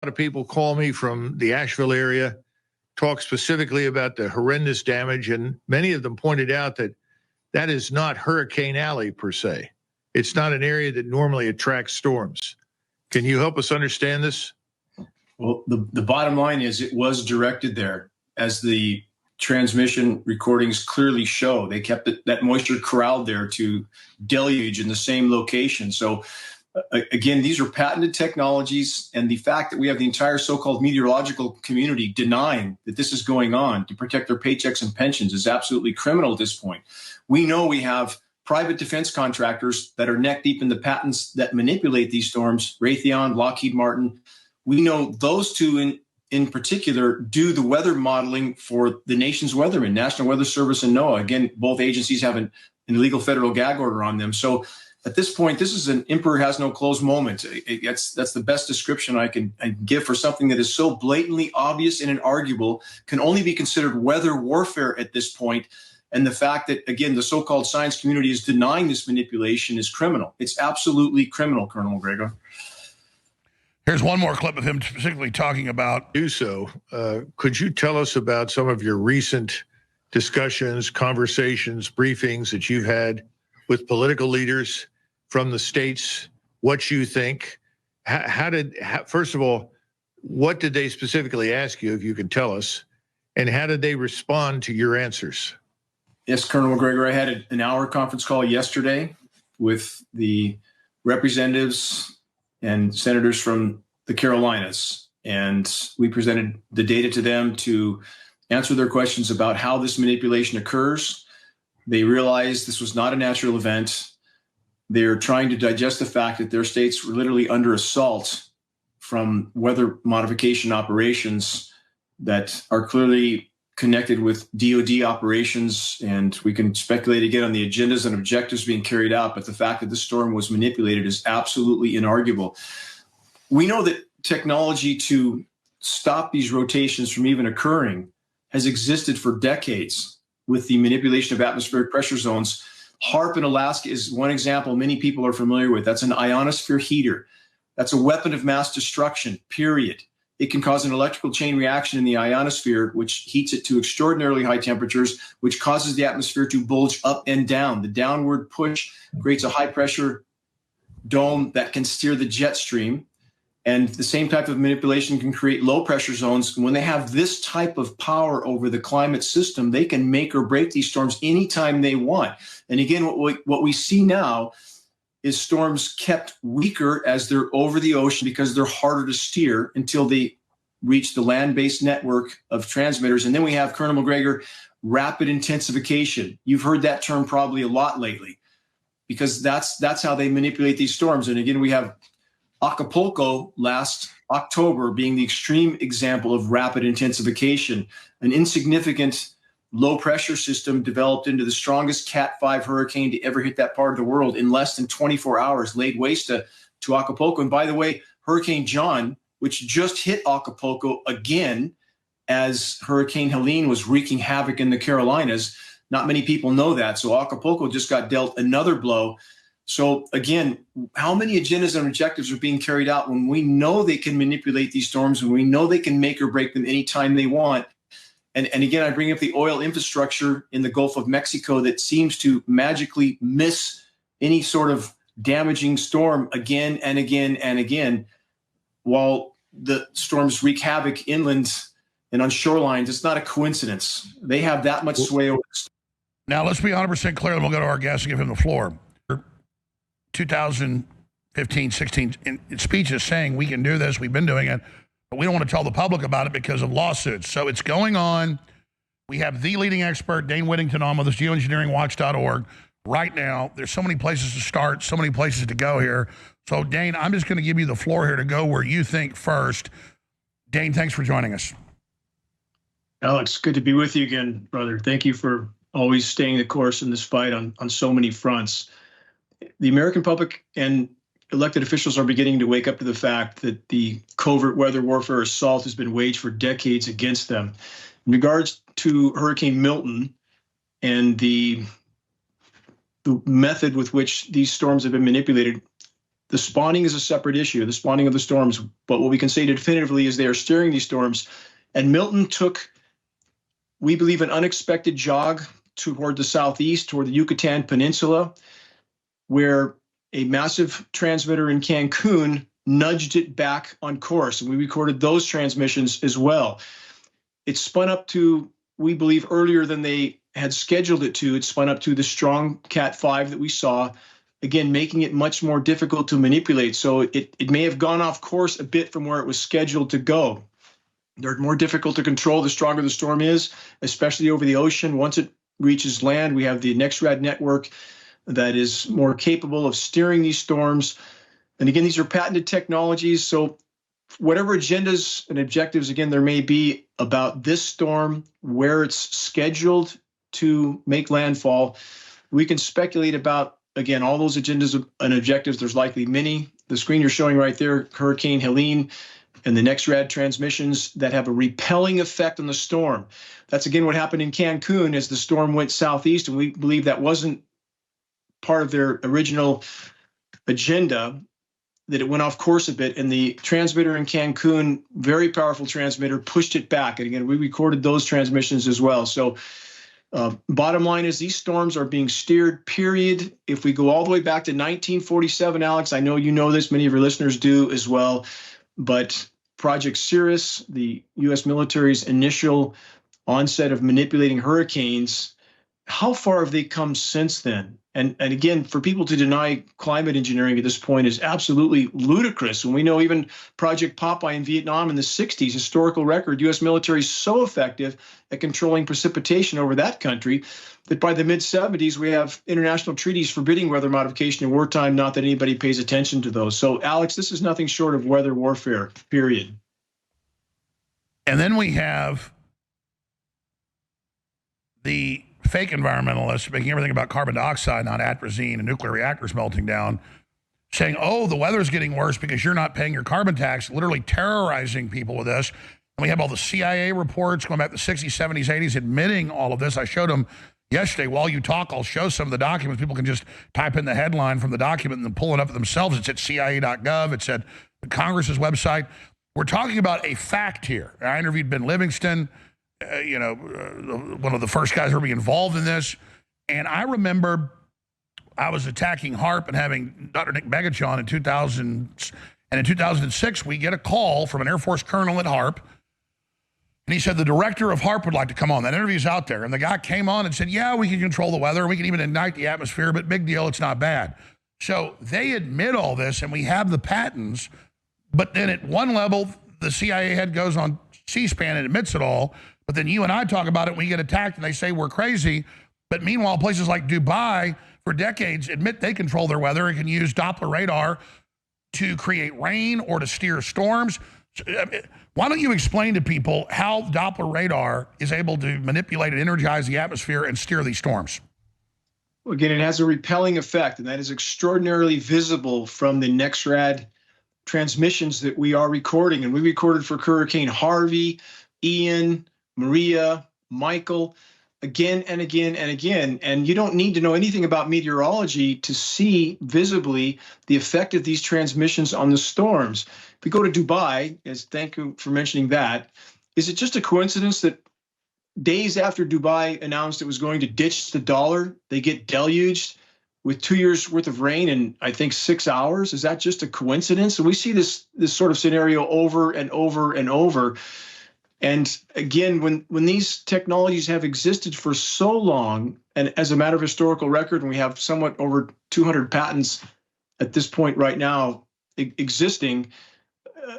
lot of people call me from the Asheville area, talk specifically about the horrendous damage, and many of them pointed out that that is not Hurricane Alley per se. It's not an area that normally attracts storms. Can you help us understand this? Well, the bottom line is it was directed there, as the transmission recordings clearly show. They kept that moisture corralled there to deluge in the same location. So again, these are patented technologies, and the fact that we have the entire so-called meteorological community denying that this is going on to protect their paychecks and pensions is absolutely criminal at this point. We know we have private defense contractors that are neck deep in the patents that manipulate these storms, Raytheon, Lockheed Martin. We know those two in particular do the weather modeling for the nation's weathermen, National Weather Service and NOAA. Again, both agencies have an illegal federal gag order on them. So at this point, this is an emperor has no clothes moment. That's the best description I can give for something that is so blatantly obvious and inarguable, can only be considered weather warfare at this point. And the fact that, again, the so-called science community is denying this manipulation is criminal. It's absolutely criminal, Colonel McGregor. Here's one more clip of him specifically talking about. Do so. Could you tell us about some of your recent discussions, conversations, briefings that you've had with political leaders from the states? What you think? First of all, what did they specifically ask you, if you can tell us, and how did they respond to your answers? Yes, Colonel McGregor, I had an hour conference call yesterday with the representatives and senators from the Carolinas, and we presented the data to them to answer their questions about how this manipulation occurs. They realized this was not a natural event. They're trying to digest the fact that their states were literally under assault from weather modification operations that are clearly connected with DoD operations, and we can speculate again on the agendas and objectives being carried out, but the fact that the storm was manipulated is absolutely inarguable. We know that technology to stop these rotations from even occurring has existed for decades with the manipulation of atmospheric pressure zones. HAARP in Alaska is one example many people are familiar with. That's an ionosphere heater. That's a weapon of mass destruction, period. It can cause an electrical chain reaction in the ionosphere, which heats it to extraordinarily high temperatures, which causes the atmosphere to bulge up and down. The downward push creates a high-pressure dome that can steer the jet stream. And the same type of manipulation can create low-pressure zones. When they have this type of power over the climate system, they can make or break these storms anytime they want. And again, what we see now is storms kept weaker as they're over the ocean because they're harder to steer until they reach the land-based network of transmitters. And then we have, Colonel McGregor, rapid intensification. You've heard that term probably a lot lately because that's how they manipulate these storms. And again, we have Acapulco last October being the extreme example of rapid intensification, an insignificant low-pressure system developed into the strongest Cat 5 hurricane to ever hit that part of the world in less than 24 hours, laid waste to Acapulco. And by the way, Hurricane John, which just hit Acapulco again as Hurricane Helene was wreaking havoc in the Carolinas, not many people know that. So Acapulco just got dealt another blow. So again, how many agendas and objectives are being carried out when we know they can manipulate these storms, and we know they can make or break them anytime they want? And again, I bring up the oil infrastructure in the Gulf of Mexico that seems to magically miss any sort of damaging storm again and again and again, while the storms wreak havoc inland and on shorelines. It's not a coincidence. They have that much sway over the storm. Now, let's be 100% clear, and we'll go to our guest and give him the floor. 2015, 16, in speeches saying we can do this, we've been doing it, but we don't want to tell the public about it because of lawsuits. So it's going on. We have the leading expert, Dane Whittington, on with us, geoengineeringwatch.org. Right now, there's so many places to start, so many places to go here. So, Dane, I'm just going to give you the floor here to go where you think first. Dane, thanks for joining us. Alex, good to be with you again, brother. Thank you for always staying the course in this fight on so many fronts. The American public and elected officials are beginning to wake up to the fact that the covert weather warfare assault has been waged for decades against them. In regards to Hurricane Milton and the method with which these storms have been manipulated, The spawning is a separate issue, the spawning of the storms. But what we can say definitively is they are steering these storms. And Milton took, we believe, an unexpected jog toward the southeast, toward the Yucatan Peninsula, where a massive transmitter in Cancun nudged it back on course. And we recorded those transmissions as well. It spun up to, we believe, earlier than they had scheduled it to. It spun up to the strong Cat 5 that we saw, again, making it much more difficult to manipulate. So it may have gone off course a bit from where it was scheduled to go. They're more difficult to control the stronger the storm is, especially over the ocean. Once it reaches land, we have the NextRad network that is more capable of steering these storms. And again, these are patented technologies. So whatever agendas and objectives, again, there may be about this storm, where it's scheduled to make landfall, we can speculate about, again, all those agendas and objectives. There's likely many. The screen you're showing right there, Hurricane Helene and the NextRad transmissions that have a repelling effect on the storm. That's, again, what happened in Cancun as the storm went southeast, and we believe that wasn't part of their original agenda, that it went off course a bit, and the transmitter in Cancun, very powerful transmitter, pushed it back. And again, we recorded those transmissions as well. So bottom line is these storms are being steered, period. If we go all the way back to 1947, Alex, I know you know this, many of your listeners do as well, but Project Cirrus, the U.S. military's initial onset of manipulating hurricanes, how far have they come since then? And again, for people to deny climate engineering at this point is absolutely ludicrous. And we know even Project Popeye in Vietnam in the 60s, historical record, U.S. military is so effective at controlling precipitation over that country that by the mid-70s, we have international treaties forbidding weather modification in wartime, not that anybody pays attention to those. So, Alex, this is nothing short of weather warfare, period. And then we have the fake environmentalists making everything about carbon dioxide, not atrazine, and nuclear reactors melting down, saying, oh, the weather's getting worse because you're not paying your carbon tax, literally terrorizing people with this. And we have all the CIA reports going back to the 60s, 70s, 80s admitting all of this. I showed them yesterday. While you talk, I'll show some of the documents. People can just type in the headline from the document and then pull it up themselves. It's at CIA.gov. It's at the Congress's website. We're talking about a fact here. I interviewed Ben Livingston, one of the first guys who were involved in this. And I remember I was attacking HARP and having Dr. Nick Begich on in 2000. And in 2006, we get a call from an Air Force colonel at HARP. And he said, the director of HARP would like to come on. That interview's out there. And the guy came on and said, yeah, we can control the weather. We can even ignite the atmosphere, but big deal, it's not bad. So they admit all this, and we have the patents. But then at one level, the CIA head goes on C-SPAN and admits it all. But then you and I talk about it, and we get attacked, and they say we're crazy. But meanwhile, places like Dubai, for decades, admit they control their weather and can use Doppler radar to create rain or to steer storms. Why don't you explain to people how Doppler radar is able to manipulate and energize the atmosphere and steer these storms? Well, again, it has a repelling effect, and that is extraordinarily visible from the NextRad transmissions that we are recording. And we recorded for Hurricane Harvey, Ian, Maria, Michael, again and again and again. And you don't need to know anything about meteorology to see visibly the effect of these transmissions on the storms. If we go to Dubai, thank you for mentioning that, is it just a coincidence that days after Dubai announced it was going to ditch the dollar, they get deluged with 2 years worth of rain in, I think, 6 hours? Is that just a coincidence? And we see this sort of scenario over and over and over. And again, when these technologies have existed for so long, and as a matter of historical record, and we have somewhat over 200 patents at this point right now existing,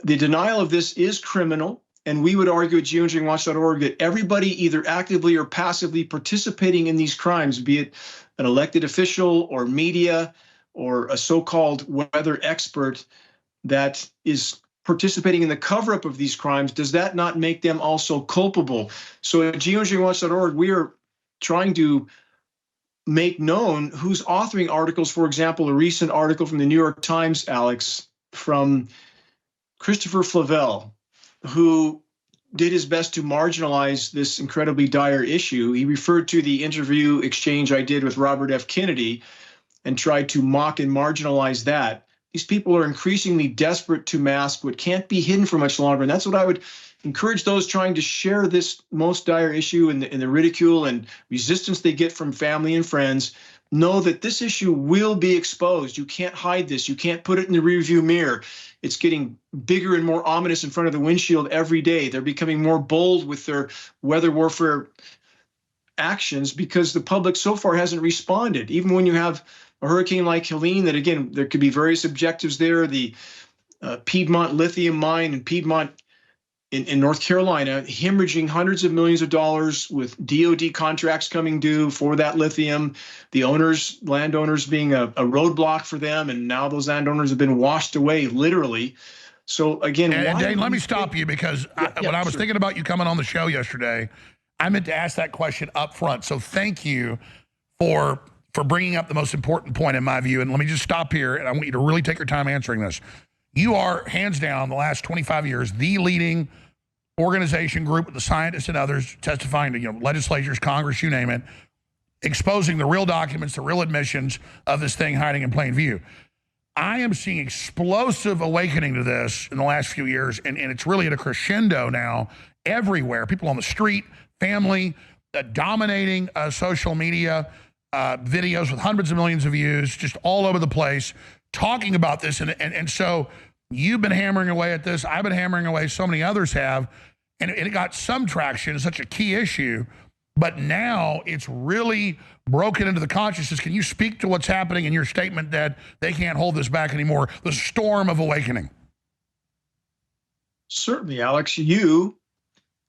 the denial of this is criminal. And we would argue at geoengineeringwatch.org that everybody either actively or passively participating in these crimes, be it an elected official or media or a so-called weather expert that is participating in the cover-up of these crimes, does that not make them also culpable? So at geoengineeringwatch.org, we are trying to make known who's authoring articles. For example, a recent article from the New York Times, Alex, from Christopher Flavelle, who did his best to marginalize this incredibly dire issue. He referred to the interview exchange I did with Robert F. Kennedy and tried to mock and marginalize that. these people are increasingly desperate to mask what can't be hidden for much longer. And that's what I would encourage those trying to share this most dire issue and the ridicule and resistance they get from family and friends. Know that this issue will be exposed. You can't hide this. You can't put it in the rearview mirror. It's getting bigger and more ominous in front of the windshield every day. They're becoming more bold with their weather warfare actions because the public so far hasn't responded. Even when you have a hurricane like Helene, that again, there could be various objectives there. The Piedmont lithium mine in Piedmont in North Carolina, hemorrhaging hundreds of millions of dollars with DOD contracts coming due for that lithium, the landowners being a roadblock for them, and now those landowners have been washed away, literally. So again, and Dane, let me stop you because when I was thinking about you coming on the show yesterday, I meant to ask that question up front. So thank you for bringing up the most important point in my view. And let me just stop here, and I want you to really take your time answering this. You are, hands down, the last 25 years, the leading organization group with the scientists and others testifying to legislatures, Congress, you name it, exposing the real documents, the real admissions of this thing hiding in plain view. I am seeing explosive awakening to this in the last few years, and it's really at a crescendo now everywhere. People on the street, family, dominating social media, videos with hundreds of millions of views, just all over the place, talking about this. And so you've been hammering away at this. I've been hammering away. So many others have. And it got some traction. It's such a key issue. But now it's really broken into the consciousness. Can you speak to what's happening in your statement that they can't hold this back anymore? The storm of awakening. Certainly, Alex. You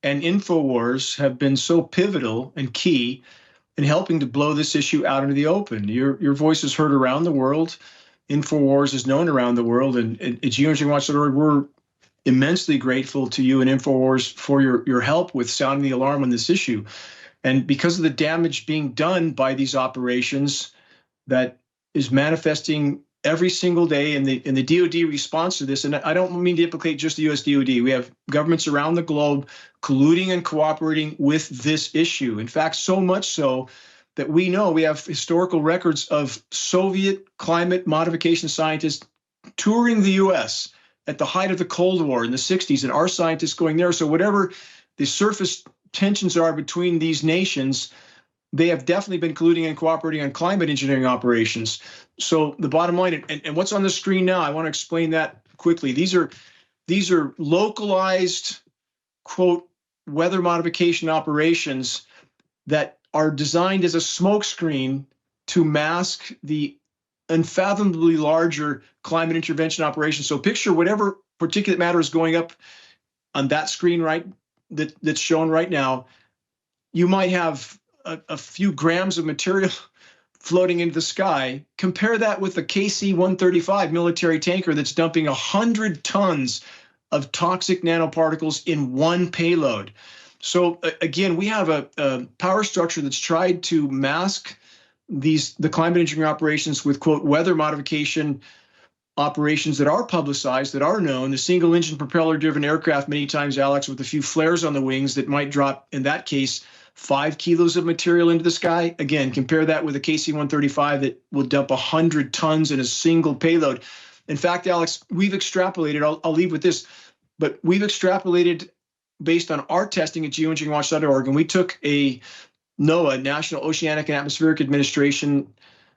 and InfoWars have been so pivotal and key in helping to blow this issue out into the open. Your voice is heard around the world. InfoWars is known around the world, and at geoengineeringwatch.org, we're immensely grateful to you and InfoWars for your help with sounding the alarm on this issue. And because of the damage being done by these operations that is manifesting every single day in the DOD response to this, and I don't mean to implicate just the US DOD, we have governments around the globe colluding and cooperating with this issue. In fact, so much so that we know we have historical records of Soviet climate modification scientists touring the US at the height of the Cold War in the 60s, and our scientists going there. So whatever the surface tensions are between these nations, they have definitely been colluding and cooperating on climate engineering operations. So the bottom line, and what's on the screen now, I want to explain that quickly. These are localized, quote, weather modification operations that are designed as a smokescreen to mask the unfathomably larger climate intervention operations. So picture whatever particulate matter is going up on that screen, right, that's shown right now. You might have a few grams of material floating into the sky. Compare that with the KC-135 military tanker that's dumping 100 tons of toxic nanoparticles in one payload. So again, we have a power structure that's tried to mask the climate engineering operations with, quote, weather modification operations that are publicized, that are known. The single engine propeller driven aircraft, many times, Alex, with a few flares on the wings that might drop, in that case, 5 kilos of material into the sky. Again, compare that with a KC-135 that will dump 100 tons in a single payload. In fact, Alex, we've extrapolated, I'll leave with this, but we've extrapolated based on our testing at geoengineeringwatch.org, and we took a NOAA, National Oceanic and Atmospheric Administration,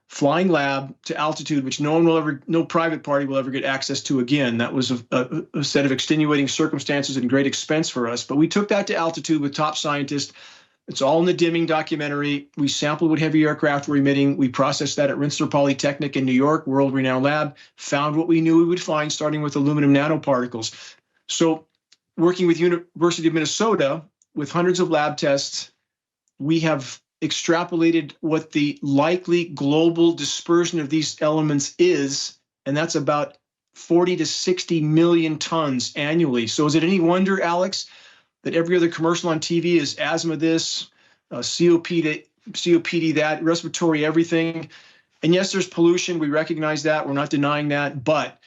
flying lab to altitude, which no private party will ever get access to again. That was a set of extenuating circumstances and great expense for us. But we took that to altitude with top scientists. It's all in the Dimming documentary. We sampled what heavy aircraft were emitting. We processed that at Rensselaer Polytechnic in New York, world-renowned lab, found what we knew we would find, starting with aluminum nanoparticles. So working with University of Minnesota, with hundreds of lab tests, we have extrapolated what the likely global dispersion of these elements is, and that's about 40 to 60 million tons annually. So is it any wonder, Alex, that every other commercial on TV is asthma this, COPD that, respiratory everything? And yes, there's pollution. We recognize that. We're not denying that. But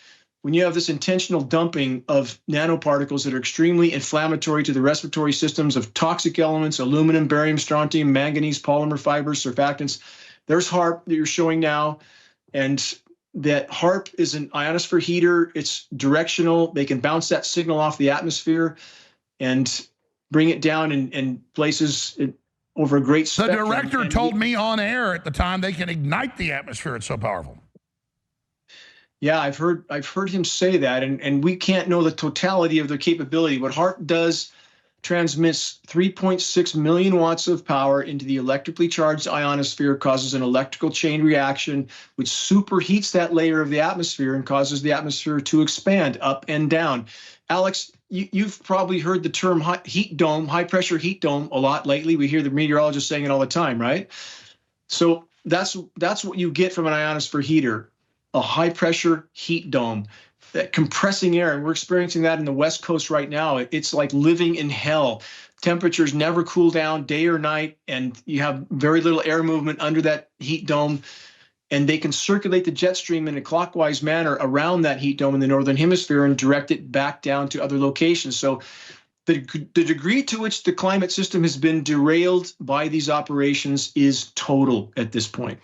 when you have this intentional dumping of nanoparticles that are extremely inflammatory to the respiratory systems of toxic elements, aluminum, barium, strontium, manganese, polymer fibers, surfactants, there's HAARP that you're showing now. And that HAARP is an ionosphere heater. It's directional. They can bounce that signal off the atmosphere and bring it down in places over a great The spectrum. director told me on air at the time they can ignite the atmosphere. It's so powerful. Yeah, I've heard him say that, and we can't know the totality of their capability. What HAARP does transmits 3.6 million watts of power into the electrically charged ionosphere, causes an electrical chain reaction, which superheats that layer of the atmosphere and causes the atmosphere to expand up and down. Alex, you've probably heard the term heat dome, high pressure heat dome a lot lately. We hear the meteorologists saying it all the time, right? So that's what you get from an ionosphere heater, a high pressure heat dome. That compressing air, and we're experiencing that in the West Coast right now. It's like living in hell. Temperatures never cool down day or night, and you have very little air movement under that heat dome. And they can circulate the jet stream in a clockwise manner around that heat dome in the northern hemisphere and direct it back down to other locations. So the degree to which the climate system has been derailed by these operations is total at this point.